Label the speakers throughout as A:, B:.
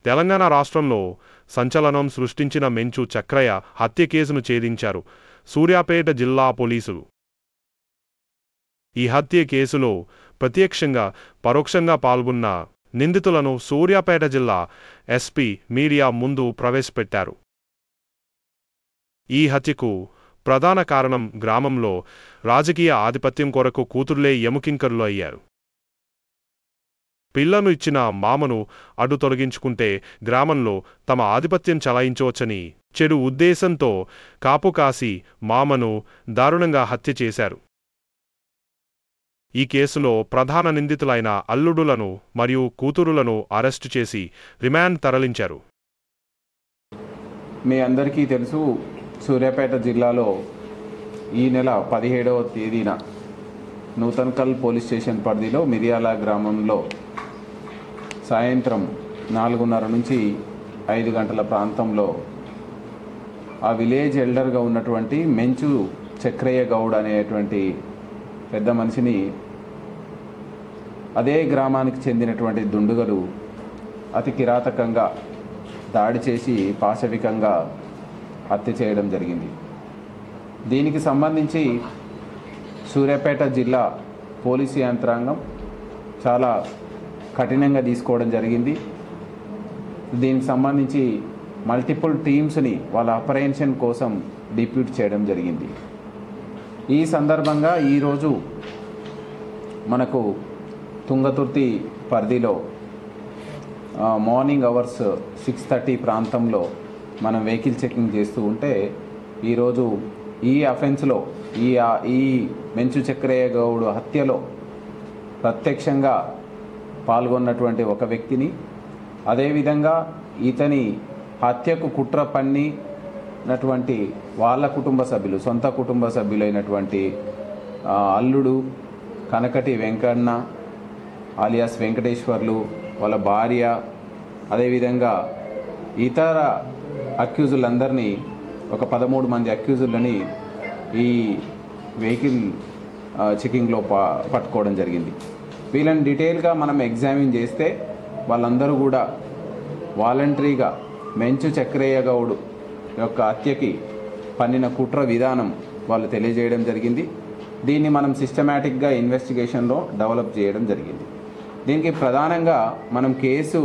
A: తెలంగాణ రాష్ట్రంలో సంచలనం సృష్టించిన మెంచు చక్రయ్య హత్య కేసును ఛేదించారు సూర్యాపేట జిల్లా పోలీసులు. ఈ హత్య కేసులో ప్రత్యక్షంగా పరోక్షంగా పాల్గొన్న నిందితులను సూర్యాపేట జిల్లా ఎస్పీ మీడియా ముందు ప్రవేశపెట్టారు. ఈ హత్యకు ప్రధాన కారణం గ్రామంలో రాజకీయ ఆధిపత్యం కొరకు కూతుర్లే యముకింకరులు అయ్యారు. పిల్లను ఇచ్చిన మామను అడ్డు తొలగించుకుంటే గ్రామంలో తమ ఆధిపత్యం చలాయించవచ్చని చెడు ఉద్దేశంతో కాపు కాసి మామను దారుణంగా హత్య చేశారు. ఈ కేసులో ప్రధాన నిందితులైన అల్లుడులను మరియు కూతురులను అరెస్టు చేసి రిమాండ్ తరలించారు.
B: మీ అందరికీ తెలుసు, సూర్యాపేట జిల్లాలో ఈ నెల 17వ తేదీన నూతన్కల్ పోలీస్ స్టేషన్ పరిధిలో మిర్యాల గ్రామంలో సాయంత్రం 4:30 నుంచి 5 గంటల ప్రాంతంలో ఆ విలేజ్ ఎల్డర్గా ఉన్నటువంటి మెంచు చక్రయ్య గౌడ్ అనేటువంటి పెద్ద మనిషిని అదే గ్రామానికి చెందినటువంటి దుండుగలు అతి కిరాతకంగా దాడి చేసి పాశవికంగా హత్య చేయడం జరిగింది. దీనికి సంబంధించి సూర్యాపేట జిల్లా పోలీసు యంత్రాంగం చాలా కఠినంగా తీసుకోవడం జరిగింది. దీనికి సంబంధించి మల్టిపుల్ టీమ్స్ని వాళ్ళ అపరెన్షన్ కోసం డిప్యూట్ చేయడం జరిగింది. ఈ సందర్భంగా ఈరోజు మనకు తుంగతుర్తి పరిధిలో మార్నింగ్ అవర్స్ 6:30 ప్రాంతంలో మనం వెహికల్ చెకింగ్ చేస్తూ ఉంటే ఈరోజు ఈ అఫెన్స్లో ఈ మెంచు చక్రయ్య గౌడ్ హత్యలో ప్రత్యక్షంగా పాల్గొన్నటువంటి ఒక వ్యక్తిని, అదేవిధంగా ఇతని హత్యకు కుట్ర పన్నినటువంటి వాళ్ళ కుటుంబ సభ్యులు, సొంత కుటుంబ సభ్యులైనటువంటి అల్లుడు కనకటి వెంకన్న ఆలియాస్ వెంకటేశ్వర్లు, వాళ్ళ భార్య, అదేవిధంగా ఇతర అక్యూజులందరినీ ఒక 13 మంది అక్యూజులని ఈ వెహికల్ చెకింగ్లో పట్టుకోవడం జరిగింది. వీళ్ళని డీటెయిల్గా మనం ఎగ్జామిన్ చేస్తే వాళ్ళందరూ కూడా వాలంటరీగా మెంచు చక్రయ్య గౌడ్ యొక్క హత్యకి పన్నిన కుట్ర విధానం వాళ్ళు తెలియజేయడం జరిగింది. దీన్ని మనం సిస్టమేటిక్గా ఇన్వెస్టిగేషన్లో డెవలప్ చేయడం జరిగింది. దీనికి ప్రధానంగా మనం కేసు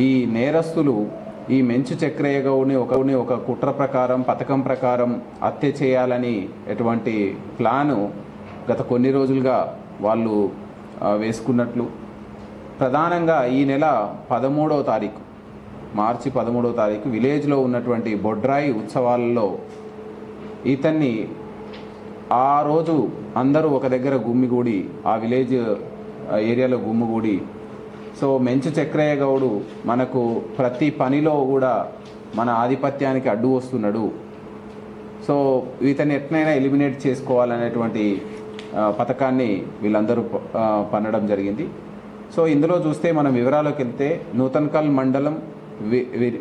B: ఈ నేరస్తులు ఈ మెంచు చక్రయ్య గౌడ్ని ఒక కుట్ర ప్రకారం, పథకం ప్రకారం హత్య చేయాలని ఎటువంటి ప్లాను గత కొన్ని రోజులుగా వాళ్ళు వేసుకున్నట్లు ప్రధానంగా ఈ నెల 13వ తారీఖు మార్చి 13వ తారీఖు విలేజ్లో ఉన్నటువంటి బొడ్రాయి ఉత్సవాలలో ఇతన్ని ఆ రోజు అందరూ ఒక దగ్గర గుమ్మిగూడి ఆ విలేజ్ ఏరియాలో గుమ్మిగూడి సో మెంచు చక్రయ్య గౌడు మనకు ప్రతి పనిలో కూడా మన ఆధిపత్యానికి అడ్డు వస్తున్నాడు, సో ఇతన్ని ఎట్లయినా ఎలిమినేట్ చేసుకోవాలనేటువంటి పథకాన్ని వీళ్ళందరూ పన్నడం జరిగింది. సో ఇందులో చూస్తే మనం వివరాల్లోకి వెళ్తే నూతన్కల్ మండలం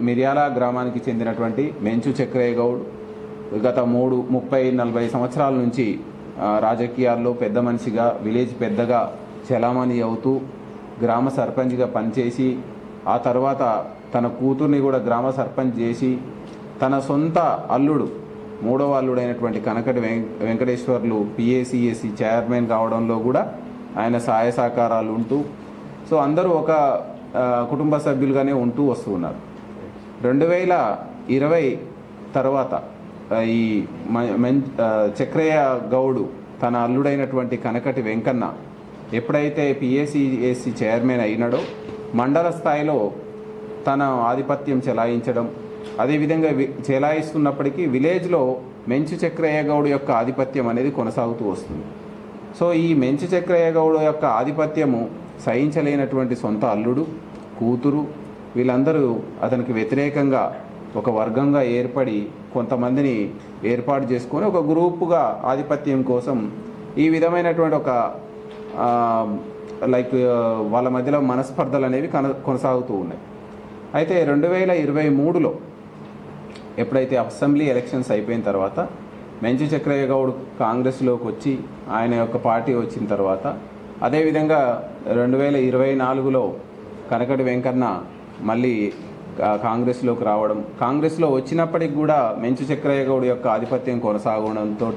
B: మిర్యాల గ్రామానికి చెందినటువంటి మెంచు చక్రయ్య గౌడ్ గత 30-40 సంవత్సరాల నుంచి రాజకీయాల్లో పెద్ద మనిషిగా, విలేజ్ పెద్దగా చలామణి అవుతూ గ్రామ సర్పంచ్గా పనిచేసి ఆ తర్వాత తన కూతుర్ని కూడా గ్రామ సర్పంచ్ చేసి తన సొంత అల్లుడు 3వ అల్లుడైనటువంటి కనకటి వెంకటేశ్వర్లు PACAC చైర్మన్ కావడంలో కూడా ఆయన సహాయ సహకారాలు ఉంటూ సో అందరూ ఒక కుటుంబ సభ్యులుగానే ఉంటూ వస్తూ ఉన్నారు. 2020 తర్వాత ఈ చక్రయ్య గౌడు తన అల్లుడైనటువంటి కనకటి వెంకన్న ఎప్పుడైతే PACAC చైర్మన్ అయినాడో మండల స్థాయిలో తన ఆధిపత్యం చెలాయించడం, అదేవిధంగా చెలాయిస్తున్నప్పటికీ విలేజ్లో మెంచు చక్రయ్య గౌడ్ యొక్క ఆధిపత్యం అనేది కొనసాగుతూ వస్తుంది. సో ఈ మెంచు చక్రయ్య గౌడ్ యొక్క ఆధిపత్యము సహించలేనటువంటి సొంత అల్లుడు, కూతురు వీళ్ళందరూ అతనికి వ్యతిరేకంగా ఒక వర్గంగా ఏర్పడి కొంతమందిని ఏర్పాటు చేసుకొని ఒక గ్రూపుగా ఆధిపత్యం కోసం ఈ విధమైనటువంటి ఒక వాళ్ళ మధ్యలో మనస్పర్ధలు అనేవి కొనసాగుతూ ఉన్నాయి. అయితే 2023లో ఎప్పుడైతే అసెంబ్లీ ఎలక్షన్స్ అయిపోయిన తర్వాత మెంచు చక్రయ్య గౌడ్ కాంగ్రెస్లోకి వచ్చి ఆయన యొక్క పార్టీ వచ్చిన తర్వాత, అదేవిధంగా 2024లో కనకటి వెంకన్న మళ్ళీ కాంగ్రెస్లోకి రావడం, కాంగ్రెస్లో వచ్చినప్పటికి కూడా మెంచు చక్రయ్య గౌడ్ యొక్క ఆధిపత్యం కొనసాగడంతో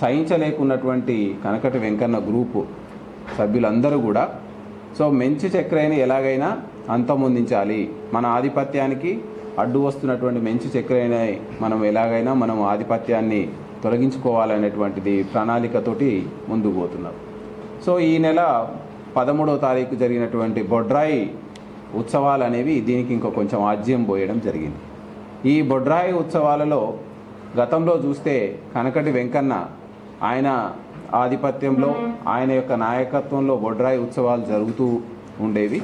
B: సహించలేకున్నటువంటి కనకటి వెంకన్న గ్రూపు సభ్యులందరూ కూడా సో మెంచు చక్రయ్యని ఎలాగైనా అంతమొందించాలి, మన ఆధిపత్యానికి అడ్డు వస్తున్నటువంటి మెంచు చక్రయ్యని మనం ఆధిపత్యాన్ని తొలగించుకోవాలనేటువంటిది ప్రణాళికతోటి ముందుకు పోతున్నారు. సో ఈ నెల 13వ తారీఖు జరిగినటువంటి బొడ్రాయి ఉత్సవాలు అనేవి దీనికి ఇంకో కొంచెం ఆజ్యం పోయడం జరిగింది. ఈ బొడ్రాయి ఉత్సవాలలో గతంలో చూస్తే కనకటి వెంకన్న ఆయన ఆధిపత్యంలో ఆయన యొక్క నాయకత్వంలో బొడ్రాయి ఉత్సవాలు జరుగుతూ ఉండేవి.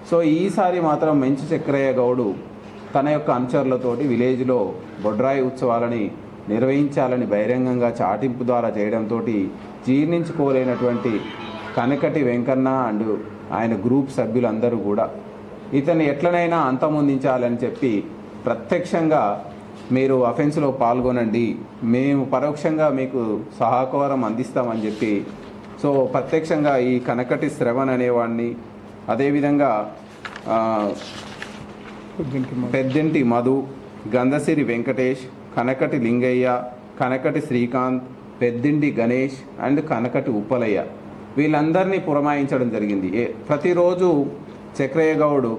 B: సో ఈసారి మాత్రం మెంచు చక్రయ్య గౌడు తన యొక్క అనుచరులతోటి విలేజ్లో బొడ్రాయి ఉత్సవాలని నిర్వహించాలని బహిరంగంగా చాటింపు ద్వారా చేయడంతో జీర్ణించుకోలేనటువంటి కనకటి వెంకన్న అండ్ ఆయన గ్రూప్ సభ్యులందరూ కూడా ఇతన్ని ఎట్లనైనా అంతమొందించాలని చెప్పి ప్రత్యక్షంగా మీరు అఫెన్స్లో పాల్గొనండి, మేము పరోక్షంగా మీకు సహకారం అందిస్తామని చెప్పి సో ప్రత్యక్షంగా ఈ కనకటి శ్రవణ్ అనేవాడిని, అదేవిధంగా పెద్దింటి మధు, గంధసిరి వెంకటేష్, కనకటి లింగయ్య, కనకటి శ్రీకాంత్, పెద్దింటి గణేష్ అండ్ కనకటి ఉప్పలయ్య వీళ్ళందరినీ పురమాయించడం జరిగింది. ప్రతిరోజు చక్రయ్య గౌడు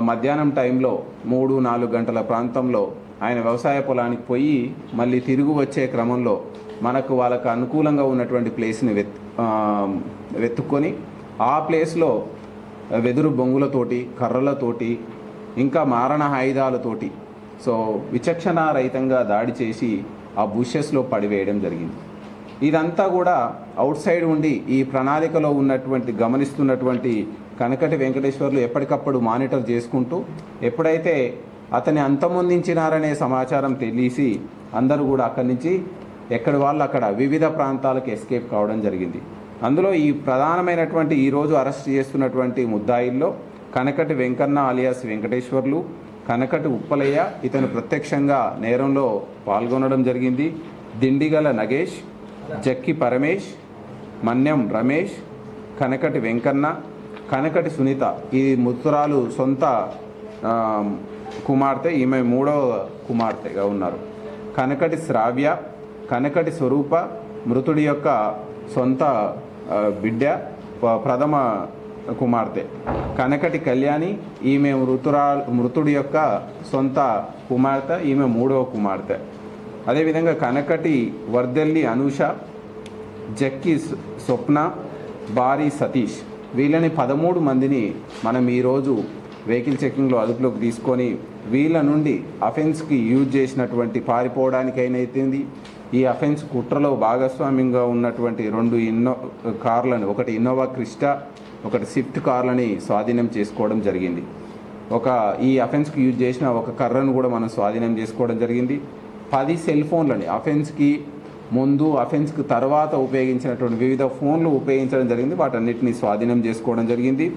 B: మధ్యాహ్నం టైంలో 3-4 గంటల ప్రాంతంలో ఆయన వ్యవసాయ పొలానికి పోయి మళ్ళీ తిరిగి వచ్చే క్రమంలో వాళ్ళకు అనుకూలంగా ఉన్నటువంటి ప్లేస్ని వెతుక్కొని ఆ ప్లేస్లో వెదురు బొంగులతోటి, కర్రలతోటి, ఇంకా మారణ ఆయుధాలతోటి సో విచక్షణారహితంగా దాడి చేసి ఆ బుషెస్లో పడివేయడం జరిగింది. ఇదంతా కూడా అవుట్ సైడ్ ఉండి ఈ ప్రణాళికలో గమనిస్తున్నటువంటి కనకటి వెంకటేశ్వర్లు ఎప్పటికప్పుడు మానిటర్ చేసుకుంటూ ఎప్పుడైతే అతన్ని అంతమొందించినారనే సమాచారం తెలిసి అందరూ కూడా అక్కడి నుంచి ఎక్కడి వాళ్ళు అక్కడ వివిధ ప్రాంతాలకు ఎస్కేప్ కావడం జరిగింది. అందులో ఈ ప్రధానమైనటువంటి ఈరోజు అరెస్ట్ చేస్తున్నటువంటి ముద్దాయిల్లో కనకటి వెంకన్న అలియాస్ వెంకటేశ్వర్లు, కనకటి ఉప్పలయ్య ఇతను ప్రత్యక్షంగా నేరంలో పాల్గొనడం జరిగింది. దిండిగల నగేష్, జక్కి పరమేష్, మన్యం రమేష్, కనకటి వెంకన్న, కనకటి సునీత ఈ మృతురాలు సొంత కుమార్తె, ఈమె 3వ కుమార్తెగా ఉన్నారు. కనకటి శ్రావ్య, కనకటి స్వరూప మృతుడి యొక్క సొంత బిడ్డ, ప్రథమ కుమార్తె. కనకటి కళ్యాణి ఈమె మృతుడి యొక్క సొంత కుమార్తె, ఈమె 3వ కుమార్తె. అదేవిధంగా కనకటి వర్దెల్లి అనూష, జక్కి స్వప్న, బారి సతీష్ వీళ్ళని 13 మందిని మనం ఈరోజు వెహికల్ చెకింగ్లో అదుపులోకి తీసుకొని వీళ్ళ నుండి అఫెన్స్కి యూజ్ చేసినటువంటి పారిపోవడానికైనైతుంది ఈ అఫెన్స్ కుట్రలో భాగస్వామ్యంగా ఉన్నటువంటి 2 కార్లను, ఒకటి ఇన్నోవా క్రిస్టా, ఒకటి స్విఫ్ట్ కార్లని స్వాధీనం చేసుకోవడం జరిగింది. ఈ అఫెన్స్కి యూజ్ చేసిన ఒక కర్రను కూడా మనం స్వాధీనం చేసుకోవడం జరిగింది. 10 సెల్ ఫోన్లని అఫెన్స్కి ముందు అఫెన్స్కి తర్వాత ఉపయోగించినటువంటి వివిధ ఫోన్లు ఉపయోగించడం జరిగింది. వాటన్నిటిని స్వాధీనం చేసుకోవడం జరిగింది.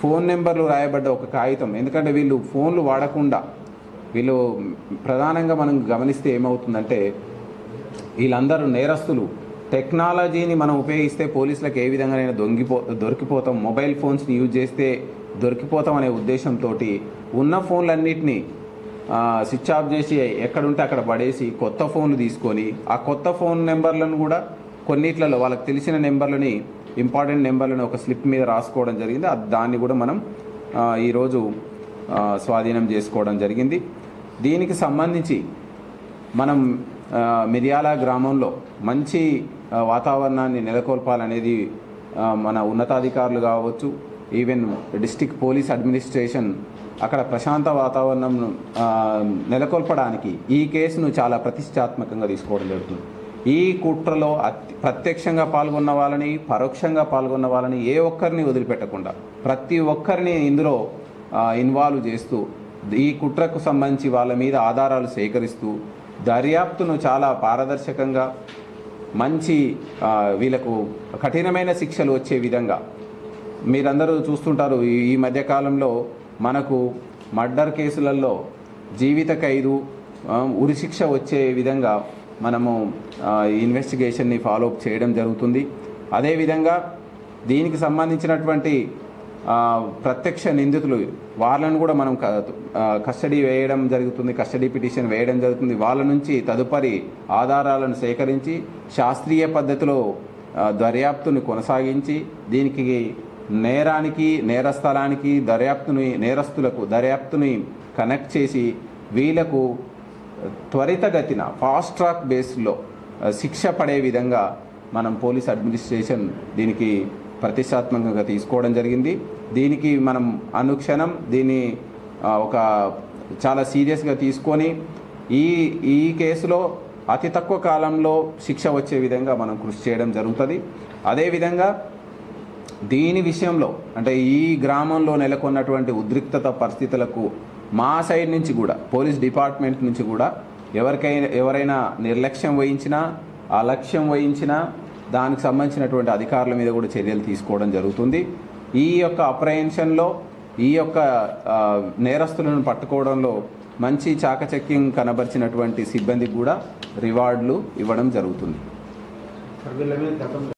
B: ఫోన్ నెంబర్లు రాయబడ్డ ఒక కాగితం, ఎందుకంటే వీళ్ళు ఫోన్లు వాడకుండా ప్రధానంగా మనం గమనిస్తే ఏమవుతుందంటే వీళ్ళందరూ నేరస్తులు టెక్నాలజీని మనం ఉపయోగిస్తే పోలీసులకు ఏ విధంగానైనా దొరికిపోతాం, మొబైల్ ఫోన్స్ని యూజ్ చేస్తే దొరికిపోతాం అనే ఉద్దేశంతో ఉన్న ఫోన్లన్నింటినీ స్విచ్ ఆఫ్ చేసి ఎక్కడుంటే అక్కడ పడేసి కొత్త ఫోన్లు తీసుకొని ఆ కొత్త ఫోన్ నెంబర్లను కూడా కొన్నిట్లలో వాళ్ళకి తెలిసిన నెంబర్లని, ఇంపార్టెంట్ నెంబర్లను ఒక స్లిప్ మీద రాసుకోవడం జరిగింది. దాన్ని కూడా మనం ఈరోజు స్వాధీనం చేసుకోవడం జరిగింది. దీనికి సంబంధించి మనం మిర్యాల గ్రామంలో మంచి వాతావరణాన్ని నెలకొల్పాలనేది మన ఉన్నతాధికారులు కావచ్చు, ఈవెన్ డిస్ట్రిక్ట్ పోలీస్ అడ్మినిస్ట్రేషన్ అక్కడ ప్రశాంత వాతావరణం నెలకొల్పడానికి ఈ కేసును చాలా ప్రతిష్టాత్మకంగా తీసుకోవడం జరుగుతుంది. ఈ కుట్రలో ప్రత్యక్షంగా పాల్గొన్న వాళ్ళని, పరోక్షంగా పాల్గొన్న వాళ్ళని ఏ ఒక్కరిని వదిలిపెట్టకుండా ప్రతి ఒక్కరిని ఇందులో ఇన్వాల్వ్ చేస్తూ ఈ కుట్రకు సంబంధించి వాళ్ళ మీద ఆధారాలు సేకరిస్తూ దర్యాప్తును చాలా పారదర్శకంగా మంచి వీళ్ళకు కఠినమైన శిక్షలు వచ్చే విధంగా మీరందరూ చూస్తుంటారు. ఈ మధ్యకాలంలో మనకు మర్డర్ కేసులలో జీవిత ఖైదు, ఉరిశిక్ష వచ్చే విధంగా మనము ఇన్వెస్టిగేషన్ని ఫాలోఅప్ చేయడం జరుగుతుంది. అదేవిధంగా దీనికి సంబంధించినటువంటి ప్రత్యక్ష నిందితులు వాళ్ళను కూడా మనం కస్టడీ వేయడం జరుగుతుంది, కస్టడీ పిటిషన్ వేయడం జరుగుతుంది. వాళ్ళ నుంచి తదుపరి ఆధారాలను సేకరించి శాస్త్రీయ పద్ధతిలో దర్యాప్తుని కొనసాగించి దీనికి నేరస్థలానికి నేరస్తులకు దర్యాప్తుని కనెక్ట్ చేసి వీళ్ళకు త్వరితగతిన ఫాస్ట్ ట్రాక్ బేస్లో శిక్ష పడే విధంగా మనం పోలీస్ అడ్మినిస్ట్రేషన్ దీనికి ప్రతిష్టాత్మకంగా తీసుకోవడం జరిగింది. దీనికి మనం అనుక్షణం దీన్ని ఒక చాలా సీరియస్గా తీసుకొని ఈ కేసులో అతి తక్కువ కాలంలో శిక్ష వచ్చే విధంగా మనం కృషి చేయడం జరుగుతుంది. అదేవిధంగా దీని విషయంలో అంటే ఈ గ్రామంలో నెలకొన్నటువంటి ఉద్రిక్తత పరిస్థితులకు మా సైడ్ నుంచి కూడా పోలీస్ డిపార్ట్మెంట్ నుంచి కూడా ఎవరైనా నిర్లక్ష్యం వహించినా అలక్ష్యం వహించినా దానికి సంబంధించినటువంటి అధికారుల మీద కూడా చర్యలు తీసుకోవడం జరుగుతుంది. ఈ యొక్క అప్రహెన్షన్లో ఈ యొక్క నేరస్తులను పట్టుకోవడంలో మంచి చాకచక్యం కనబరిచినటువంటి సిబ్బందికి కూడా రివార్డులు ఇవ్వడం జరుగుతుంది.